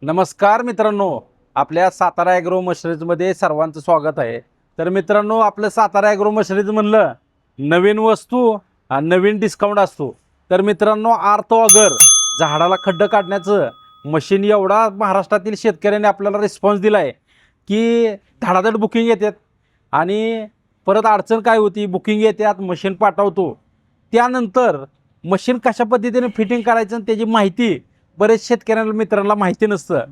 नमस्कार मित्रांनो, आपल्या सातारा ॲग्रो मशनरीजमध्ये सर्वांचं स्वागत आहे. तर मित्रांनो, आपलं सातारा ॲग्रो मशनरीज म्हणलं नवीन वस्तू आणि नवीन डिस्काउंट असतो. तर मित्रांनो, आर्थो अगर झाडाला खड्डं काढण्याचं मशीन एवढा महाराष्ट्रातील शेतकऱ्यांनी आपल्याला रिस्पॉन्स दिला आहे की धडाधड बुकिंग येतात. आणि परत अडचण काय होती, बुकिंग येतात, मशीन पाठवतो, त्यानंतर मशीन कशा पद्धतीने फिटिंग करायचं आणि त्याची माहिती बरेच शेतकऱ्यांना मित्रांना माहिती नसतं.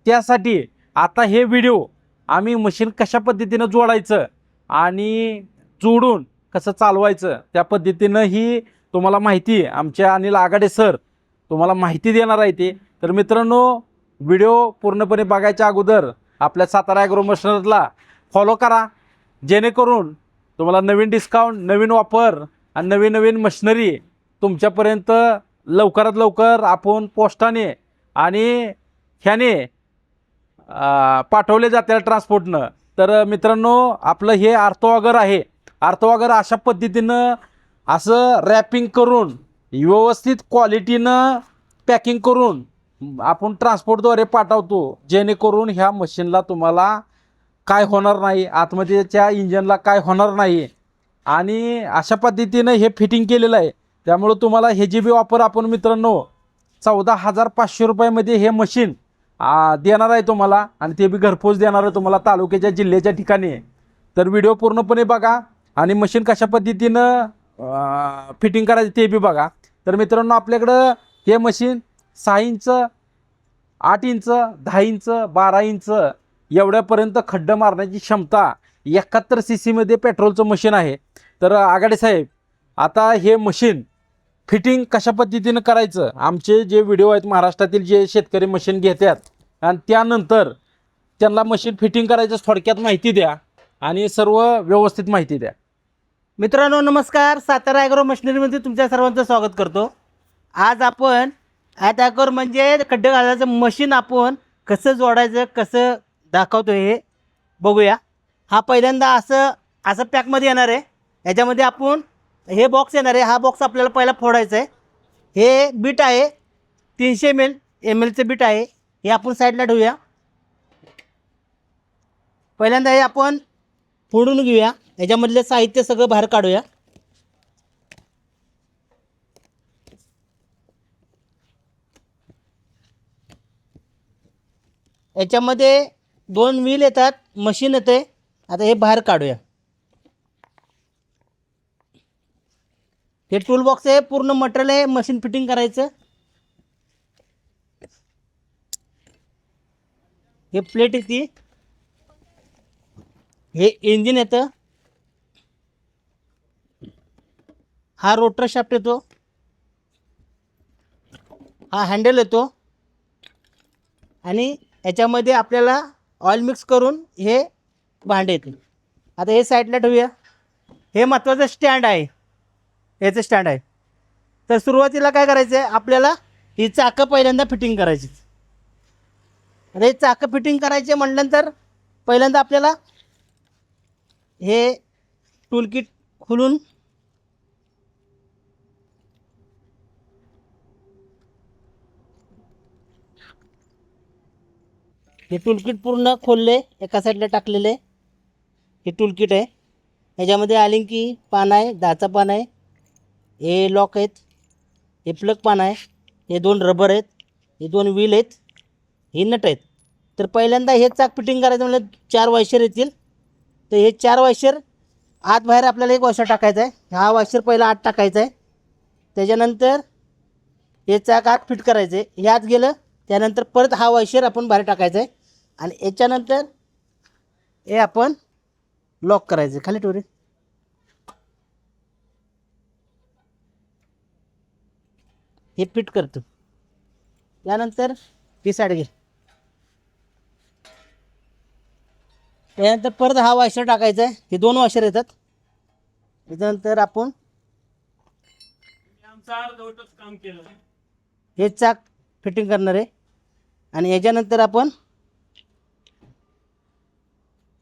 त्यासाठी आता हे व्हिडिओ आम्ही मशीन कशा पद्धतीनं जोडायचं आणि जोडून कसं चालवायचं त्या पद्धतीनं ही तुम्हाला माहिती आमच्या अनिल आगाडे सर तुम्हाला माहिती देणार आहे. ते तर मित्रांनो, व्हिडिओ पूर्णपणे बघायच्या अगोदर आपल्या सातारा ॲग्रो मशनरीजला फॉलो करा, जेणेकरून तुम्हाला नवीन डिस्काउंट, नवीन ऑफर आणि नवीन नवीन मशिनरी तुमच्यापर्यंत लवकरात लवकर आपण पोस्टाने आणि ह्याने पाठवले जाते ट्रान्सपोर्टनं. तर मित्रांनो, आपलं हे आर्थो अगर आहे. आर्थो अगर अशा पद्धतीनं असं रॅपिंग करून व्यवस्थित क्वालिटीनं पॅकिंग करून आपण ट्रान्सपोर्टद्वारे पाठवतो, जेणेकरून ह्या मशीनला तुम्हाला काय होणार नाही, आतमध्येच्या इंजनला काय होणार नाही. आणि अशा पद्धतीनं हे फिटिंग केलेलं आहे. त्यामुळं तुम्हाला हे जी बी ऑफर आपण मित्रांनो 14,500 रुपयामध्ये हे मशीन देणार आहे तुम्हाला, आणि ते बी घरपोच देणार आहे तुम्हाला तालुक्याच्या जिल्ह्याच्या ठिकाणी. तर व्हिडिओ पूर्णपणे बघा आणि मशीन कशा पद्धतीनं फिटिंग करायचं ते बी बघा. तर मित्रांनो, आपल्याकडं हे machine 6 inch, 8 inch, 10 inch, 12 inch एवढ्यापर्यंत खड्डं मारण्याची क्षमता 71 CC मध्ये पेट्रोलचं मशीन आहे. तर आगाडे साहेब, आता हे मशीन फिटिंग कशा पद्धतीनं करायचं, आमचे जे व्हिडिओ आहेत महाराष्ट्रातील जे शेतकरी मशीन घेतात आणि त्यानंतर त्यांना मशीन फिटिंग करायचं थोडक्यात माहिती द्या आणि सर्व व्यवस्थित माहिती द्या. मित्रांनो नमस्कार, सातारा ॲग्रो मशिनरीमध्ये तुमच्या सर्वांचं स्वागत करतो. आज आपण ॲटॅकर म्हणजे खड्डे घालायचं मशीन आपण कसं जोडायचं, कसं दाखवतो हे बघूया. हा पहिल्यांदा असं पॅकमध्ये येणार आहे. याच्यामध्ये आपण हे बॉक्स येणार आहे. हा बॉक्स आपल्याला पहिला फोडायचा आहे. हे बीट आहे, 300 ml बीट आहे. हे आपण साईडला ठेवूया. पहिल्यांदा हे आपण फोडून घेऊया. याच्यामधले साहित्य सगळं बाहेर काढूया. याच्यामध्ये 2 व्हील येतात, मशीन येते. आता हे बाहेर काढूया. हे टूल बॉक्स आहे, पूर्ण मटेरियल आहे मशीन फिटिंग करायचं. हे प्लेट येते, हे इंजिन येतं, हा रोटर शाफ्ट येतो, हा हँडल येतो, आणि याच्यामध्ये आपल्याला ऑइल मिक्स करून हे भांडे येते. आता हे साईडला ठेवूया. हे महत्त्वाचं स्टँड आहे, याचं स्टँड आहे. तर सुरुवातीला काय करायचं आहे, आपल्याला ही चाकं पहिल्यांदा फिटिंग करायची. आता हे चाकं फिटिंग करायचे म्हटल्यानंतर पहिल्यांदा आपल्याला हे टूलकिट खोलून हे टूलकिट पूर्ण खोलले, एका साईडला टाकलेले. हे टूलकिट आहे. ह्याच्यामध्ये आलिंकी पान आहे, दाचा पान आहे, हे लॉक आहेत, हे प्लग पान आहे, हे 2 रबर आहेत, हे 2 व्हील आहेत, हे नट आहेत. तर पहिल्यांदा हे चाक फिटिंग करायचं म्हणजे 4 वायशर येतील. तर हे 4 वायशर आत बाहेर आपल्याला एक वायशर टाकायचा आहे. हा वायशर पहिला आत टाकायचा आहे. त्याच्यानंतर हे चाक आत फिट करायचं आहे. हे आत गेलं त्यानंतर परत हा वायशर आपण बाहेर टाकायचा आहे. आणि याच्यानंतर हे आपण लॉक करायचं. खाली ठेवू रे. हे फिट करतो. त्यानंतर ती साईड घे. त्यानंतर परत हा वायशर टाकायचा आहे. हे 2 वायशर येतात. त्याच्यानंतर आपण हे चाक फिटिंग करणार आहे. आणि याच्यानंतर आपण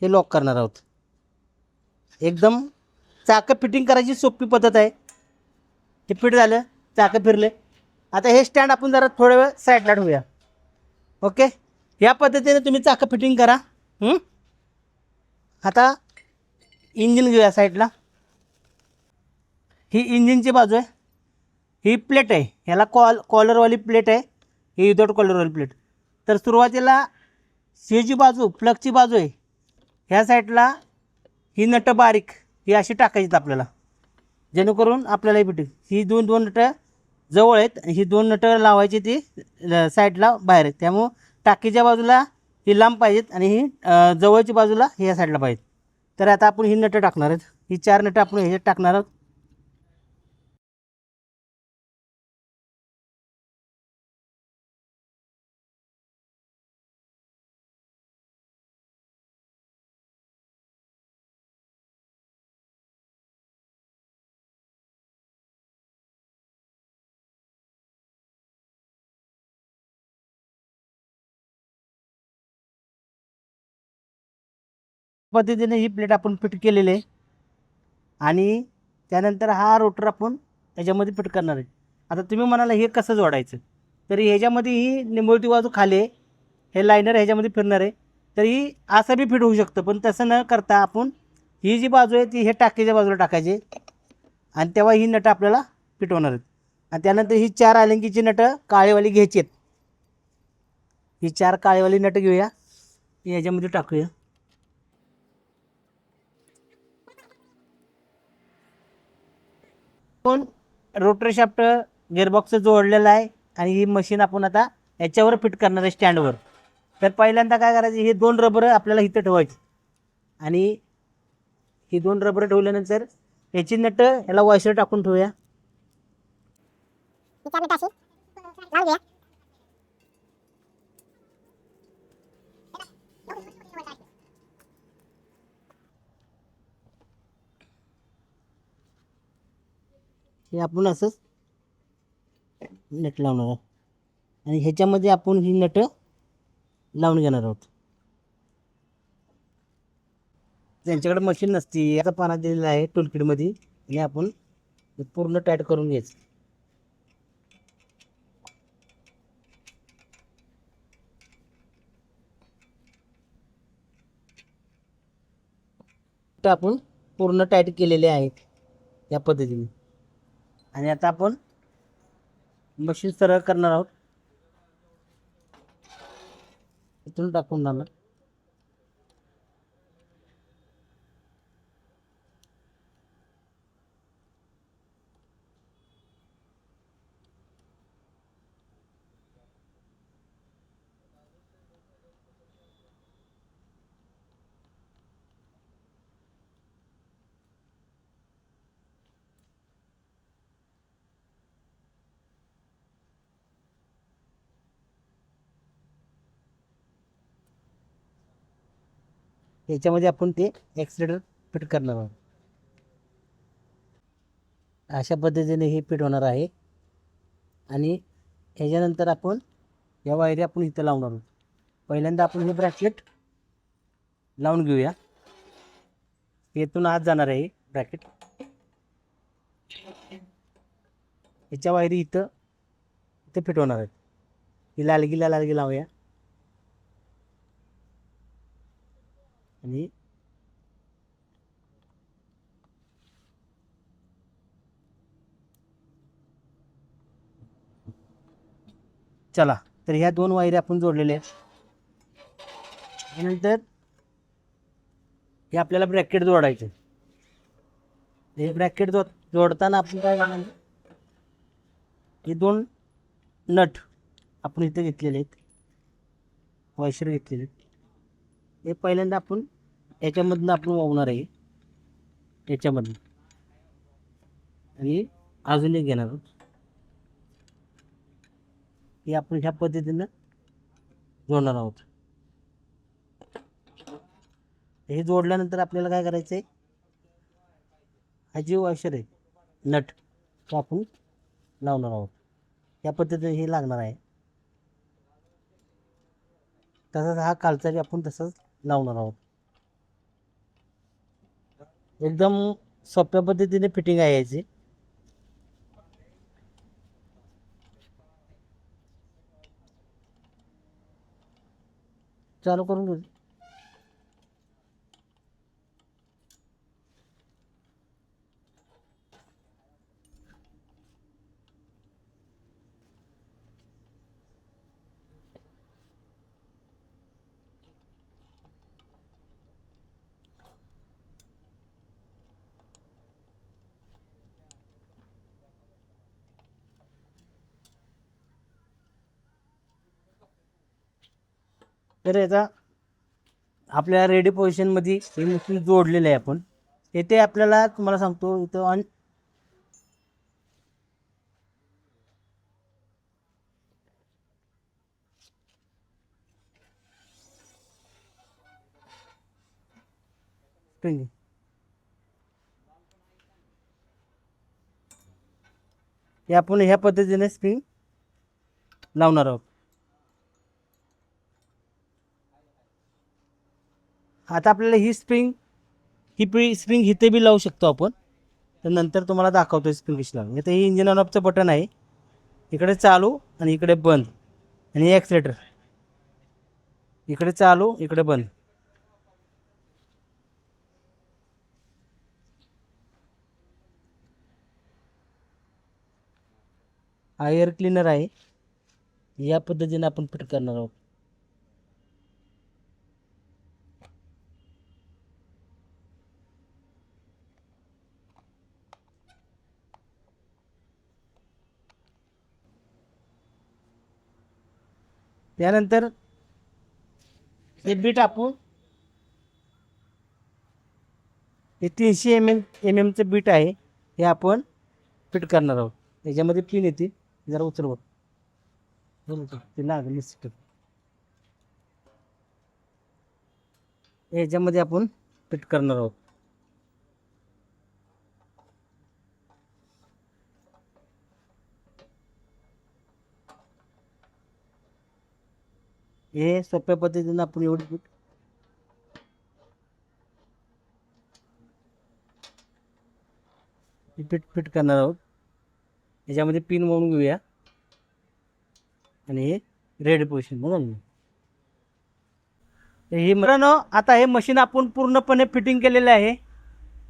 हे लॉक करणार आहोत. एकदम चाकं फिटिंग करायची सोपी पद्धत आहे. हे फिट झालं, चाकं फिरले. आता हे स्टँड आपण जरा थोड्या वेळ साईडला ठेवूया. ओके. या पद्धतीने तुम्ही चाकं फिटिंग करा. आता इंजिन घेऊया साईडला. ही इंजिनची बाजू आहे, ही प्लेट आहे, ह्याला कॉलरवाली प्लेट आहे, ही विदाउट कॉलरवाली प्लेट. तर सुरुवातीला ही जी बाजू प्लगची बाजू आहे ह्या साईडला ही नटं बारीक ही अशी टाकायची आपल्याला, जेणेकरून आपल्याला ही फिटिंग. ही दोन नटं जवळ आहेत आणि ही 2 नटं लावायची ती साईडला बाहेर आहेत. त्यामुळं टाकीच्या बाजूला ही लांब पाहिजेत आणि ही जवळची बाजूला ह्या साईडला पाहिजेत. तर आता आपण ही नटं टाकणार आहेत. ही 4 नटं आपण ह्याच्यात टाकणार आहोत. पद्धतीने ही प्लेट आपण फिट केलेली आहे आणि त्यानंतर हा रोटर आपण ह्याच्यामध्ये फिट करणार आहे. आता तुम्ही म्हणाला हे कसं जोडायचं, तर ह्याच्यामध्ये ही निमुळती बाजू खाली आहे, हे लायनर ह्याच्यामध्ये फिरणार आहे. तर ही असं बी फिट होऊ शकतं, पण तसं न करता आपण ही जी बाजू आहे ती हे टाकीच्या बाजूला टाकायची आणि तेव्हा ही नटं आपल्याला फिट होणार आहेत. आणि त्यानंतर ही 4 आलंकीची नटं काळेवाली घ्यायची आहेत. ही 4 काळेवाली नटं घेऊया, ही ह्याच्यामध्ये टाकूया. पण रोटर शाफ्ट गिअरबॉक्स जोडलेला आहे आणि ही मशीन आपण आता याच्यावर फिट करणार आहे स्टँडवर. तर पहिल्यांदा काय करायचं, हे 2 रबर आपल्याला इथं ठेवायची आणि ही 2 रबर ठेवल्यानंतर याची नटं याला वॉशर टाकून ठेवूया. हे आपण असंच नट लावणार आहोत आणि ह्याच्यामध्ये आपण ही नटं लावून घेणार आहोत. त्यांच्याकडे मशीन नसती, याचा पाना दिलेला आहे टूलकिटमध्ये आणि आपण पूर्ण टाईट करून घ्यायचं. आपण पूर्ण टाईट केलेले आहेत या पद्धतीने. आणि आता आपण मशीन सरळ करणार आहोत. इथून टाकून जाणार. याच्यामध्ये आपण ते एक्सिलेटर फिट करणार आहोत. अशा पद्धतीने हे फिट होणार आहे आणि ह्याच्यानंतर आपण या वायरी आपण इथं लावणार आहोत. पहिल्यांदा आपण हे ब्रॅकेट लावून घेऊया. येथून आत जाणार आहे ब्रॅकेट. याच्या वायरी इथं फिट होणार आहेत. ही लालगीला लावूया आणि चला, तर ह्या 2 वायरी आपण जोडलेल्या आहेत. त्यानंतर हे आपल्याला ब्रॅकेट जोडायचे. हे ब्रॅकेट जोडताना आपण काय करणार, हे 2 नट आपण इथे घेतलेले आहेत, वॉशर घेतलेले आहेत. हे पहिल्यांदा आपण याच्यामधनं आपण वाहणार आहे याच्यामधनं आणि अजून एक घेणार आहोत. हे आपण ह्या पद्धतीनं जोडणार आहोत. हे जोडल्यानंतर आपल्याला काय करायचं आहे, हा जी वॉशर आहे नट तो आपण लावणार आहोत. या पद्धतीने हे लागणार आहे. तसंच हा खालचा बी आपण तसंच लावणार आहोत. एकदम सोप्या पद्धतीने फिटिंग आहे याची. चालू करून घेऊ. तर याचा आपल्या रेडी पोझिशनमध्ये हे मशीन जोडलेलं आहे. आपण येथे आपल्याला तुम्हाला सांगतो इथं ऑन स्प्रिंग हे आपण ह्या पद्धतीने स्प्रिंग लावणार आहोत. आता आपल्याला ही स्प्रिंग स्प्रिंग इथे बी लावू शकतो आपण. तर नंतर तुम्हाला दाखवतो स्प्रिंग कशी लावून. इथे ही इंजिन ऑन ऑफचं बटन आहे. इकडे चालू आणि इकडे बंद आणि ॲक्सिलेटर. इकडे चालू इकडे बंद. हा एअर क्लीनर आहे. या पद्धतीने आपण फिट करणार आहोत. त्यानंतर हे बीट आपण हे 300 mm बीट आहे. हे आपण फिट करणार आहोत. याच्यामध्ये पिन येते जरा उचलवत ते लागली. याच्यामध्ये आपण फिट करणार आहोत. हे सोप्या पद्धतीने आपण एवढी फिट करणार आहोत. याच्यामध्ये पिन म्हणून घेऊया आणि हे रेडी पोझिशन म्हणून. हे मित्रांनो आता हे मशीन आपण पूर्णपणे फिटिंग केलेलं आहे.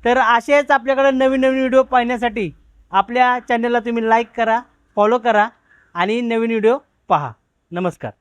तर असेच आपल्याकडे नवीन नवीन व्हिडिओ पाहण्यासाठी आपल्या चॅनलला तुम्ही लाईक करा, फॉलो करा आणि नवीन व्हिडिओ पहा. नमस्कार.